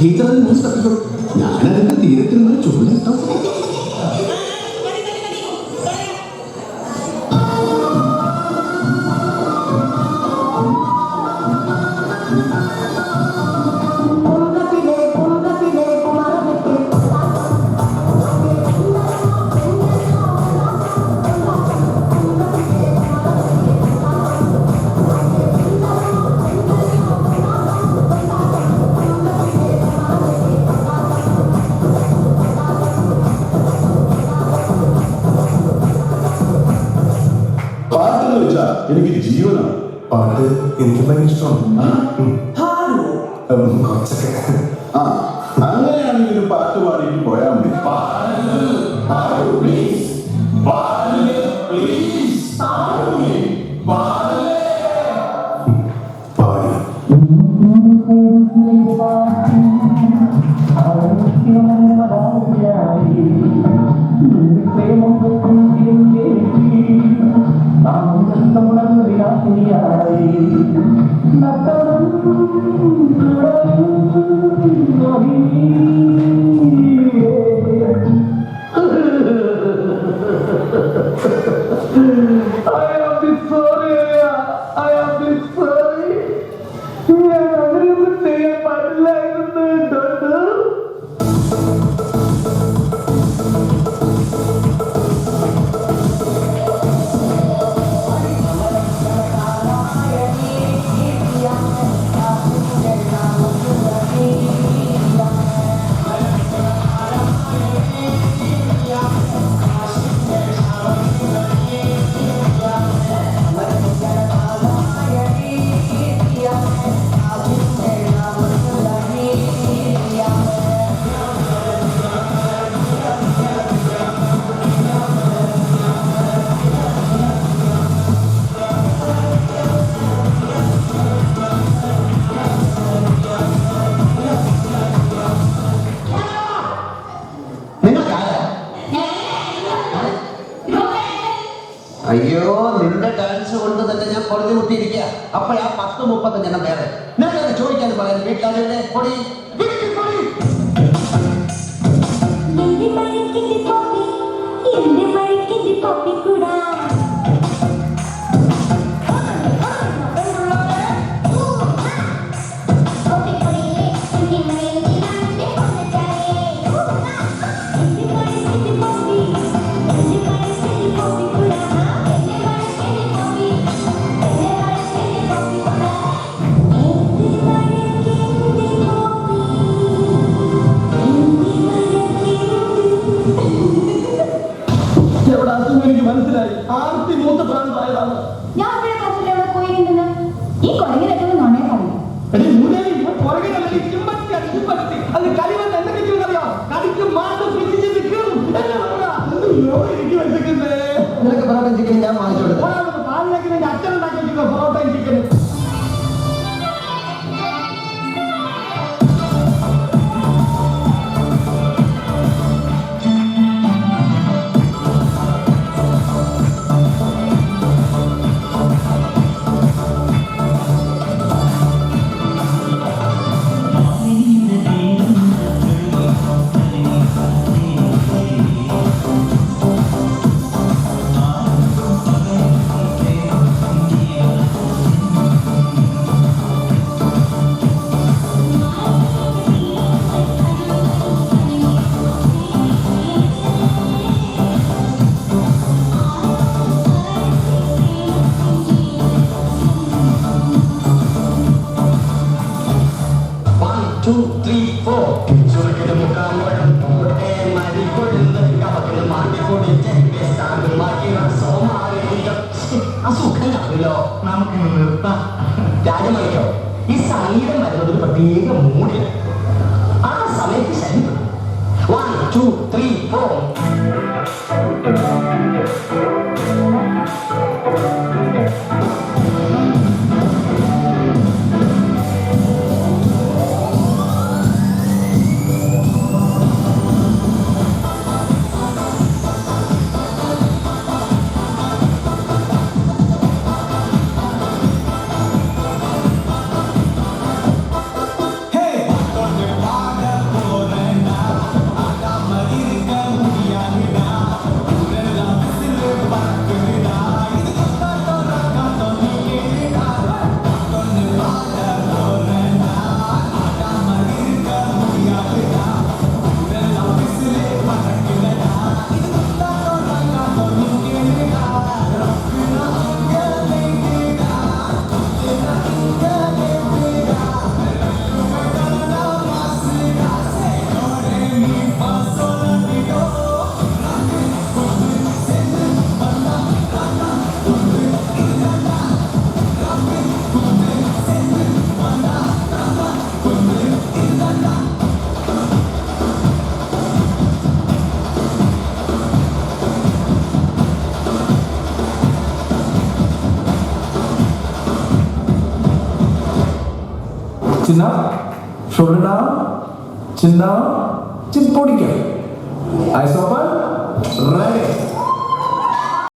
Teacher അത് news തട്ടിക്കോളൂ. ഞാനതിന്റെ തീരത്തിൽ നിന്ന് ചുമലെത്താം. എനിക്ക് ജീവനാണ് പാട്ട്. എനിക്ക് ഭയങ്കര ഇഷ്ടമാണ്. അങ്ങനെയാണെങ്കിൽ ഒരു പാട്ട് പാടിയിട്ട് പോയാൽ മതി. അയ്യോ, നിന്റെ ഡാൻസ് കൊണ്ട് തന്നെ ഞാൻ പൊറുതി മുട്ടിയിരിക്കുക. അപ്പോഴാ 10-35 വേറെ. ഞാനത് ചോദിക്കാൻ പറയാൻ വീട്ടിലാരുടെ പൊടി എനിക്ക് മനസ്സിലായി. ആർത്തി മൂത്ത പ്രാന്തായതാണ്. ഞാൻ പോയിരുന്നത് ഈ കൊലകിലൊക്കെ നുണയെ പറയും. അത് കളിവന്ന് എന്തൊക്കെ ചെയ്യുന്നറിയോ? കളിക്ക് മാസം പിടിച്ച് നിൽക്കും. എനിക്ക് വെച്ചിട്ടുണ്ട്. നിനക്ക് പൊറോട്ട ചിക്കൻ ഞാൻ വാങ്ങിച്ചു കൊടുത്തു. പാലിലേക്ക് എന്റെ അച്ഛനുണ്ടാക്കി വെച്ചിട്ടുള്ള പൊറോട്ടയും ചിക്കനും. അസുഖമില്ലോ നമുക്ക് നിർത്താം. രാജമണിക്കോ ഈ സംഗീതം വരുന്നത് പ്രത്യേക മൂടില്ല. ആ സമയത്ത് ശല്യം. 1, 2, 3, 4. Hey, chin up, shoulder down, chin down, chin പൊടിക്കാം. Eyes open, ready.